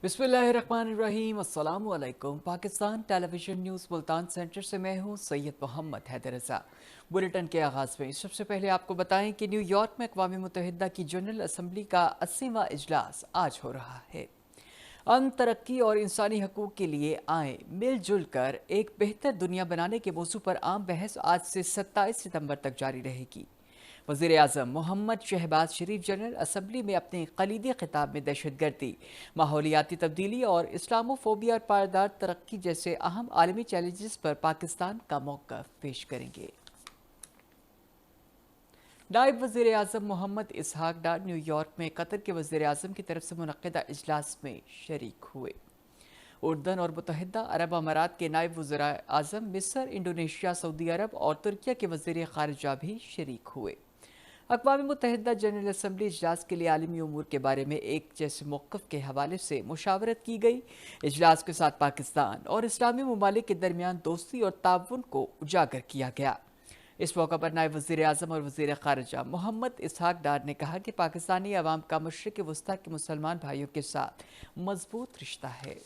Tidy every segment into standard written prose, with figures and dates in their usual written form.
बिस्मिल्लाहिर्रहमानिर्रहीम। अस्सलाम वालेकुम। Pakistan television news Multan centre से मैं हूँ सैयद मोहम्मद हैदर रज़ा। बुलेटिन के आगाज़ में सबसे पहले आपको बताएं कि न्यूयॉर्क में अक़वाम मुत्तहिदा की जनरल असम्बली का 80वां इजलास आज हो रहा है। अमन, तरक्की और इंसानी हकूक़ के लिए आए मिलजुल कर एक बेहतर दुनिया बनाने के मौजू पर आम बहस आज से 27 सितंबर तक जारी रहेगी। वज़ीर आज़म मोहम्मद शहबाज शरीफ जनरल असम्बली में अपने कलीदी खिताब में दहशतगर्दी, माहौलियाती तब्दीली और इस्लामोफोबिया और पायदार तरक्की जैसे अहम आलमी चैलेंजेस पर पाकिस्तान का मौक़िफ़ पेश करेंगे। नायब वज़ीर आज़म मोहम्मद इसहाक डार न्यूयॉर्क में कतर के वज़ीर आज़म की तरफ से मुनक़्क़दा इजलास में शरीक हुए। उर्दन और मुत्तहिदा अरब अमारात के नायब वज़ीर आज़म मिस्र, इंडोनेशिया, सऊदी अरब और तुर्किया के वज़ीर ख़ारिजा भी शरीक हुए। अक़वाम मुत्तहिदा जनरल असम्बली इजलास के लिए आलमी उमूर के बारे में एक जैसे मौक़िफ़ के हवाले से मुशावरत की गई। इजलास के साथ पाकिस्तान और इस्लामी ममालिक के दरमियान दोस्ती और ताउन को उजागर किया गया। इस मौका पर नायब वज़ीर आज़म और वज़ीर ख़ारिजा मोहम्मद इसहाक डार ने कहा कि पाकिस्तानी अवाम का मशरिक़ वस्ता के मुसलमान भाइयों के साथ मजबूत रिश्ता है।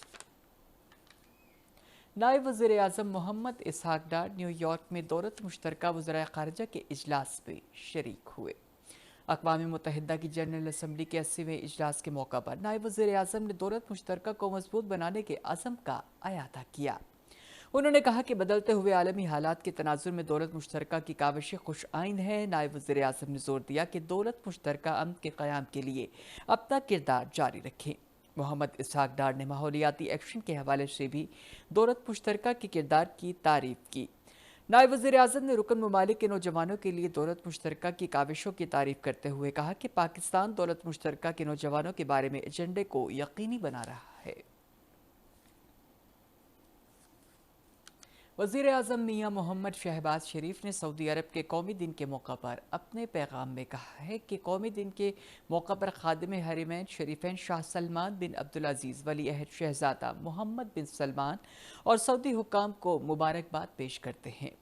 नायब वज़ीर आज़म मोहम्मद इसहाक डार न्यूयॉर्क में दौलत मुश्तरका वज़राए ख़ारिजा के इजलास में शरीक हुए। अक़वाम मुत्तहिदा की जनरल असम्बली के 80वें इजलास के मौका पर नायब वज़ीर आज़म ने दौलत मुश्तरका को मजबूत बनाने के अज़म का अयादा किया। उन्होंने कहा कि बदलते हुए आलमी हालात के तनाजुर में दौलत मुश्तरका की काविशें खुश आइंद हैं। नायब वज़ीर आज़म ने जोर दिया कि दौलत मुश्तरका अमन के क़याम के लिए अपना किरदार जारी रखें। मोहम्मद इसहाक डार ने माहौलियाती एक्शन के हवाले से भी दौलत मुश्तरका के किरदार की तारीफ की। नायब वज़ीर आज़म ने रुकन ममालिक के नौजवानों के लिए दौलत मुश्तरका की काविशों की तारीफ करते हुए कहा कि पाकिस्तान दौलत मुश्तरका के नौजवानों के बारे में एजेंडे को यकीनी बना रहा है। वज़ीर आज़म मियाँ मोहम्मद शहबाज शरीफ ने सऊदी अरब के कौमी दिन के मौका पर अपने पैगाम में कहा है कि कौमी दिन के मौका पर खादिम हरमैन शरीफैन शाह सलमान बिन अब्दुल अजीज़ वली अहद शहज़ादा मोहम्मद बिन सलमान और सऊदी हुक्काम को मुबारकबाद पेश करते हैं।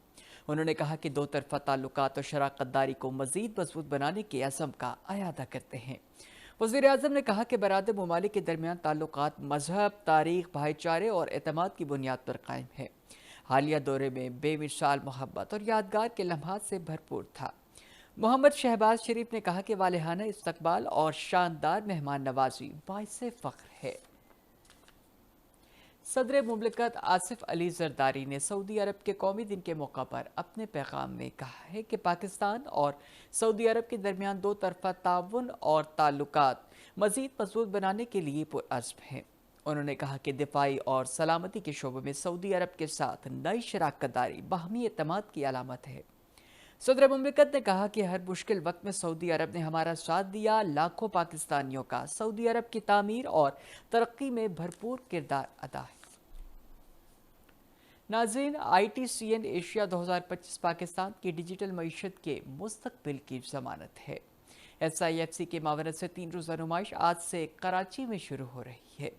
उन्होंने कहा कि दो तरफ़ा ताल्लुकात और शराकतदारी को मज़ीद मजबूत बनाने के अज़म का अयादा करते हैं। वज़ीर आज़म ने कहा कि बरादर ममालिक के दरमियान ताल्लुकात मजहब, तारीख़, भाईचारे और एतमाद की बुनियाद पर कायम है। हालिया दौरे में बेमिसाल मोहब्बत और यादगार के लम्हात से भरपूर था। मोहम्मद शहबाज शरीफ ने कहा कि वालिहाना इस्तकबाल और शानदार मेहमान नवाजी बाइसे फ़ख्र है। सदर मुमलिकत आसिफ अली जरदारी ने सऊदी अरब के कौमी दिन के मौका पर अपने पैगाम में कहा है कि पाकिस्तान और सऊदी अरब के दरमियान दो तरफ़ा ताउन और ताल्लुकात मज़ीद मजबूत बनाने के लिए पुरअज़्म हैं। उन्होंने कहा कि दिफाई और सलामती के शोबे में सऊदी अरब के साथ नई शराकतदारी बाहमी एतमाद की अलामत है। सदर मुमलिकत ने कहा कि हर मुश्किल वक्त में सऊदी अरब ने हमारा साथ दिया। लाखों पाकिस्तानियों का सऊदी अरब की तामीर और तरक्की में भरपूर किरदार अदा है। नाज़रीन, ITCN एशिया 2025 पाकिस्तान की डिजिटल मईशत के मुस्तकबिल की ज़मानत है। SIFC के मावनत से 3 रोज़ा नुमाइश आज से कराची में शुरू हो रही है।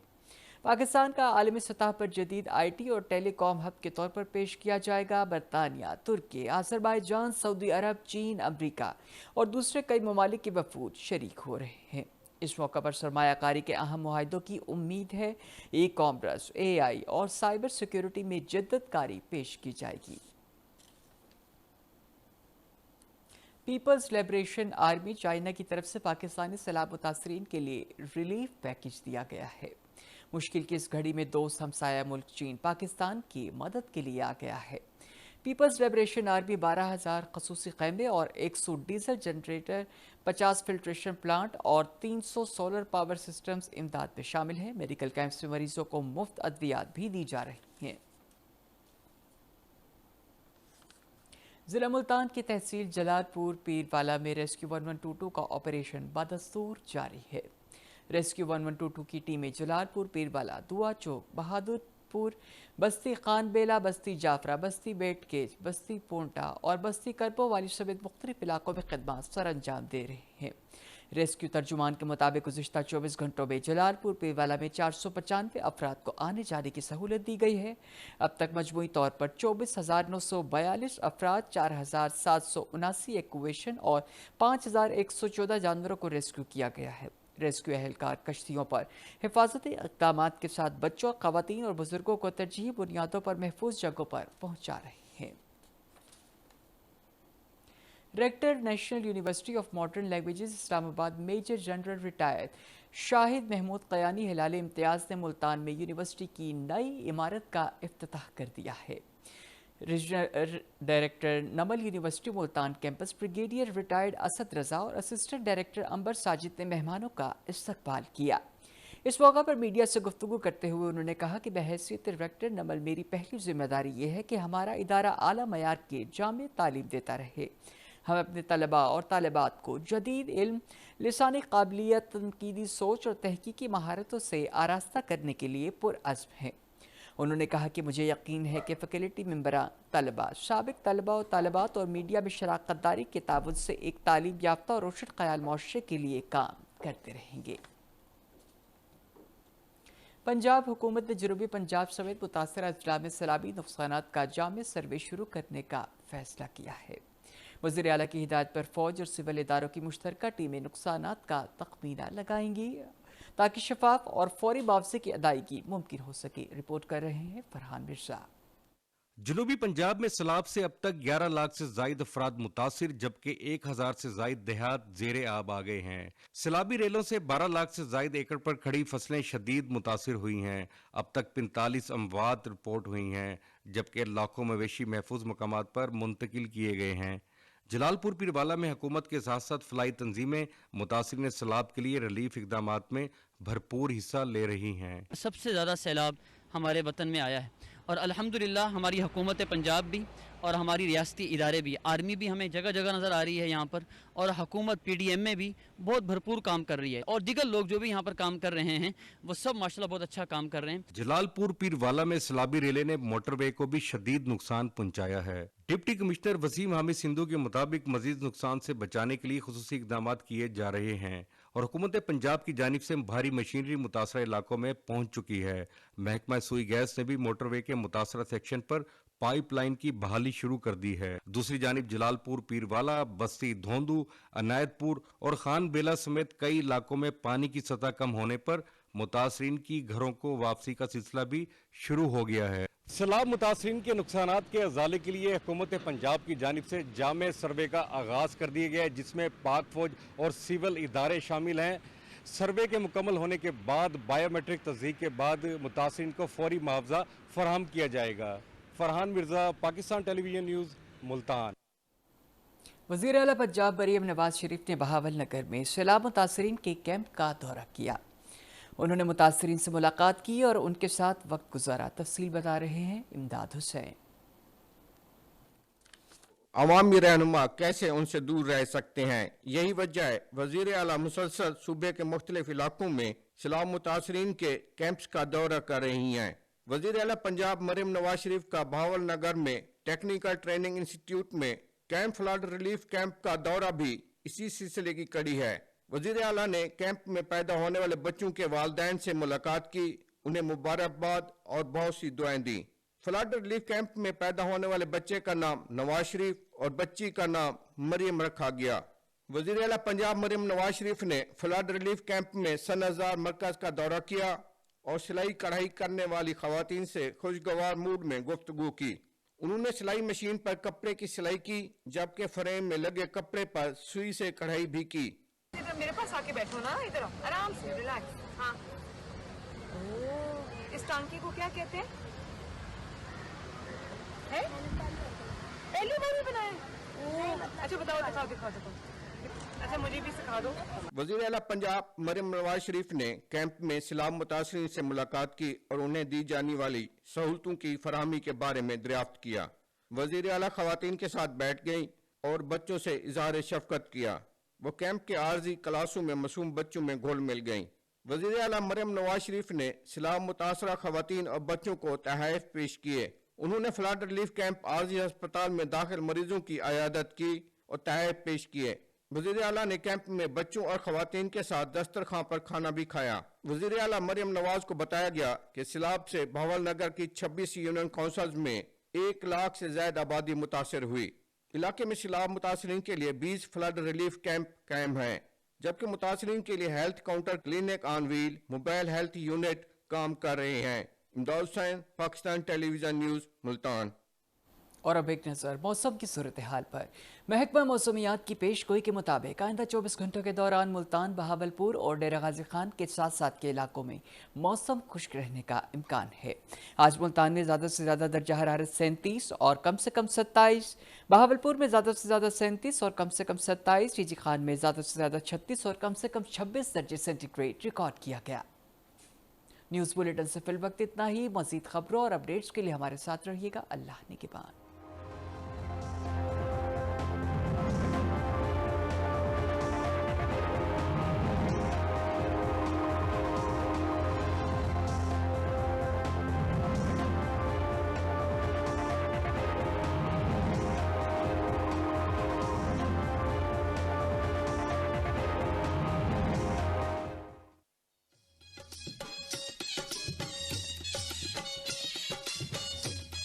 पाकिस्तान का आलमी सतह पर जदीद IT और टेलीकॉम हब के तौर पर पेश किया जाएगा। बरतानिया, तुर्की, आज़रबाईजान, सऊदी अरब, चीन, अमरीका और दूसरे कई ममालिक के वफूद शरीक हो रहे हैं। इस मौका पर सरमायाकारी के अहम मुआहिदों की उम्मीद है। ई-कॉमर्स, AI और साइबर सिक्योरिटी में जद्दतकारी पेश की जाएगी। पीपल्स लिबरेशन आर्मी चाइना की तरफ से पाकिस्तानी सैलाब मुतासरीन के लिए रिलीफ पैकेज दिया गया है। मुश्किल की इस घड़ी में दोस्त हमसाया मुल्क चीन पाकिस्तान की मदद के लिए आ गया है। पीपल्स लिबरेशन आर्मी 12,000 खसूसी खैमे और 100 डीजल जनरेटर, 50 फिल्ट्रेशन प्लांट और 300 सोलर पावर सिस्टम्स इमदाद में शामिल हैं। मेडिकल कैंप्स में मरीजों को मुफ्त अद्वियात भी दी जा रही हैं। ज़िला मुल्तान की तहसील जलालपुर पीरवाला में रेस्क्यू 1122 का ऑपरेशन बदस्तूर जारी है। रेस्क्यू 1122 की टीमें जलालपुर पीरवाला, दुआ चौक, बहादुरपुर, बस्ती खान बेला, बस्ती जाफरा, बस्ती बेटकेज, बस्ती पोंटा और बस्ती करपो वाली समेत मुख्तलिफ इलाकों में खदमात सर अंजाम दे रहे हैं। रेस्क्यू तर्जुमान के मुताबिक गुज़िश्ता 24 घंटों में जलालपुर पीरवाला में 495 अफराद को आने जाने की सहूलत दी गई है। अब तक मजमूई तौर पर 24,942 अफराद, 4,779 एक्वेशन और 5,114 जानवरों को रेस्क्यू किया गया है। रेस्क्यू एहलकार कश्तियों पर हिफाजती इक़दामात के साथ बच्चों, ख़वातीन और बुजुर्गों को तरजीही बुनियादों पर महफूज जगहों पर पहुँचा रहे हैं। Rector national university of modern languages Islamabad major general retired Shahid Mahmood Kayani Hilal Imtiaz ने मुल्तान में यूनिवर्सिटी की नई इमारत का इफ्तिताह कर दिया है। Regional director NUML university Multan campus brigadier retired Asad Raza और असिस्टेंट डायरेक्टर अंबर साजिद ने मेहमानों का इस्तकबाल किया। इस मौका पर मीडिया से गुफ्तगू करते हुए उन्होंने कहा कि बहैसियत डायरेक्टर नमल मेरी पहली जिम्मेदारी ये है कि हमारा इदारा आला मयार के जामे तालीम देता रहे। हम अपने तलबा और तालिबात को जदीद इल्म, लिसानी काबिलियत, तनकीदी सोच और तहकीकी महारतों से आरास्ता करने के लिए पुरअज़्म हैं। उन्होंने कहा कि मुझे यकीन है कि फैकल्टी मेंबरान, तलबा, साबिक तलबा और तालिबात और मीडिया में शराकत दारी के ताबुन से एक तालीम याफ्ता और रोशन ख्याल मुआशरे के लिए काम करते रहेंगे। पंजाब हुकूमत ने जनूबी पंजाब समेत मुतासरा अजला में सैलाबी नुकसानात का जामे सर्वे शुरू करने का फैसला किया है। वज़ीर आला की हिदायत पर फौज और सिविल इदारों की मुश्तरका टीमें नुकसानात का तखमीना लगाएंगी ताकि शफाफ और फौरी मुआवजे की अदायगी मुमकिन हो सके। रिपोर्ट कर रहे हैं फरहान मिर्जा। जनूबी पंजाब में सैलाब से अब तक 11 लाख से जायद अफराद मुतासिर, जबकि 1000 से जायद देहात जेरे आब आ गए हैं। सैलाबी रेलों से 12 लाख से जायद एकड़ पर खड़ी फसलें शदीद मुतासिर हुई हैं। अब तक 45 अमवात रिपोर्ट हुई हैं, जबकि लाखों मवेशी महफूज मकामात पर मुंतकिल किए गए हैं। जलालपुर पीरवाला में हुकूमत के साथ साथ फलाई तंजीमें मुतासिरीन सैलाब के लिए रिलीफ इकदामात में भरपूर हिस्सा ले रही हैं। सबसे ज़्यादा सैलाब हमारे वतन में आया है और अल्हम्दुलिल्लाह हमारी हुकूमत पंजाब भी और हमारी रियासती इदारे भी, आर्मी भी हमें जगह जगह नज़र आ रही है यहाँ पर, और हुकूमत PDM में भी बहुत भरपूर काम कर रही है, और दीगर लोग जो भी यहाँ पर काम कर रहे हैं वो सब माशाल्लाह बहुत अच्छा काम कर रहे हैं। जलालपुर पीरवाला में सैलाबी रेले ने मोटरवे को भी शदीद नुकसान पहुँचाया है। डिप्टी कमिश्नर वसीम हामिद सिंधु के मुताबिक मजीद नुकसान से बचाने के लिए खुसूसी इकदाम किए जा रहे हैं और हुकूमत पंजाब की जानिब से भारी मशीनरी मुतासरा इलाकों में पहुंच चुकी है। महकमा सुई गैस ने भी मोटरवे के मुतासरा सेक्शन पर पाइपलाइन की बहाली शुरू कर दी है। दूसरी जानिब जलालपुर पीरवाला, बस्ती धोंदू, अनायतपुर और खान बेला समेत कई इलाकों में पानी की सतह कम होने पर मुतासरीन की घरों को वापसी का सिलसिला भी शुरू हो गया है। सैलाब मुतासरीन के नुकसानात के अजाले के लिए हुकूमत पंजाब की जानिब से जामे सर्वे का आगाज कर दिया गया है, जिसमें पाक फौज और सिविल इदारे शामिल हैं। सर्वे के मुकम्मल होने के बाद बायोमेट्रिक तस्दीक के बाद मुतासरीन को फौरी मुआवजा फराहम किया जाएगा। Farhan Mirza, Pakistan television news, Multan. वज़ीर आला पंजाब मरीम नवाज शरीफ ने बहावल नगर में सैलाब मुतासरीन के कैंप का दौरा किया। उन्होंने मुतासरीन से मुलाकात की और उनके साथ वक्त गुजारा। तफसील बता रहे हैं इमदाद हुसैन। अवामी रहनुमा कैसे उनसे दूर रह सकते हैं, यही वजह है वज़ीर आला मुसलसल सूबे के मुख्तलिफ इलाकों में सैलाब मुतासरीन के कैंप्स का दौरा कर रही हैं। वज़ीर आला पंजाब मरीम नवाज शरीफ का बहावल नगर में टेक्निकल ट्रेनिंग इंस्टीट्यूट में कैंप फ्लड रिलीफ कैंप का दौरा भी इसी सिलसिले की कड़ी है। वज़ीर आला ने कैंप में पैदा होने वाले बच्चों के वालिदैन से मुलाकात की, उन्हें मुबारकबाद और बहुत सी दुआएं दी। फ्लड रिलीफ कैंप में पैदा होने वाले बच्चे का नाम नवाज शरीफ और बच्ची का नाम मरियम रखा गया। वज़ीर आला पंजाब मरियम नवाज शरीफ ने फ्लड रिलीफ कैंप में सनअज़ार मरकज का दौरा किया और सिलाई कढ़ाई करने वाली खवातीन से खुशगवार मूड में गुफ्तगू की। उन्होंने सिलाई मशीन पर कपड़े की सिलाई की, जबकि फ्रेम में लगे कपड़े पर सुई से कढ़ाई भी की। इधर मेरे पास आके बैठो ना, इधर आराम से रिलैक्स। हाँ, इस टांकी को क्या कहते हैं? पहली बार बनाया? अच्छा बताओ, दिखाओ। अच्छा मुझे भी सिखा दो। वज़ीर आला पंजाब मरियम नवाज शरीफ ने कैंप में सैलाब मुतासरीन से मुलाकात की और उन्हें दी जाने वाली सहूलतों की फराहमी के बारे में दरियाफ्त किया। वज़ीर आला खवातीन के साथ बैठ गई और बच्चों से इज़हार शफकत किया। वो कैंप के आर्जी क्लासों में मासूम बच्चों में घुल मिल गईं। वज़ीर आला मरियम नवाज शरीफ ने सैलाब मुतासरा खवातीन और बच्चों को तहफ़ पेश किए। उन्होंने फ्लड रिलीफ कैंप आर्जी अस्पताल में दाखिल मरीजों की अयादत की और तहफ़ पेश किए। वज़ीर आला ने कैंप में बच्चों और खवातीन के साथ दस्तरखां पर खाना भी खाया। वज़ीर आला मरियम नवाज को बताया गया कि सैलाब से बहावल नगर की 26 यूनियन काउंसिल्स में 1 लाख से ज्यादा आबादी मुतासर हुई। इलाके में सैलाब मुतासरीन के लिए 20 फ्लड रिलीफ कैंप कायम हैं। जबकि मुतासरीन के लिए health counter, clinic on wheel, mobile health unit काम कर रहे हैं। इमदाद हुसैन, पाकिस्तान टेलीविजन न्यूज़, मुल्तान। और अब एक नज़र मौसम की सूरत हाल पर। महकमा मौसमियात की पेशगोई के मुताबिक आइंदा 24 घंटों के दौरान मुल्तान, बहावलपुर और डेरा गाजी खान के साथ साथ के इलाकों में मौसम खुश्क रहने का इम्कान है। आज मुल्तान में ज़्यादा से ज़्यादा दर्जा हरारत 37 और कम से कम 27, बहावलपुर में ज़्यादा से ज़्यादा 37 और कम से कम 27, जीजी खान में ज़्यादा से ज़्यादा 36 और कम से कम 26 दर्जे सेंटीग्रेड रिकॉर्ड किया गया। न्यूज़ बुलेटिन से फिल वक्त इतना ही। मज़ीद खबरों और अपडेट्स के लिए हमारे साथ रहिएगा। अल्लाह निगहबान।